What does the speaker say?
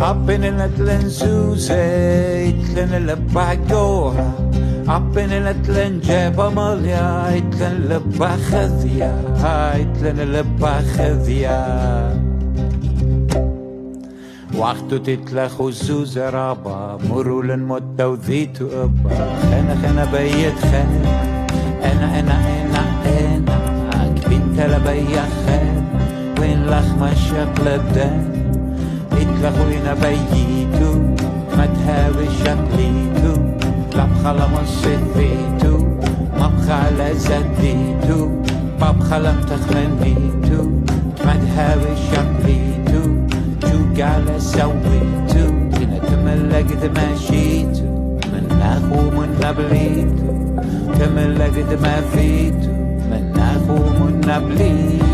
Hopping in Atlan Suze, Itlan Labagora, Hopping in Atlan Jebamalia, Itlan Labachadia, Itlan Labachadia. وقت تتلخو سوزة رابا مرول الموت وذيتو أبا خنا بيت خنا أنا كبنت لبيا خان وين لخمة شقلب دان اتلخو هنا بيتو ما تهاوي شقليتو لبخلا مصفيتو مبخلا زديتو مبخلا متخمنيتو ما تهاوي شقليتو قال سويتو كنا تملقت ماشيتو من اخو من نبليتو تملقت ما فيتو من اخو من نبليتو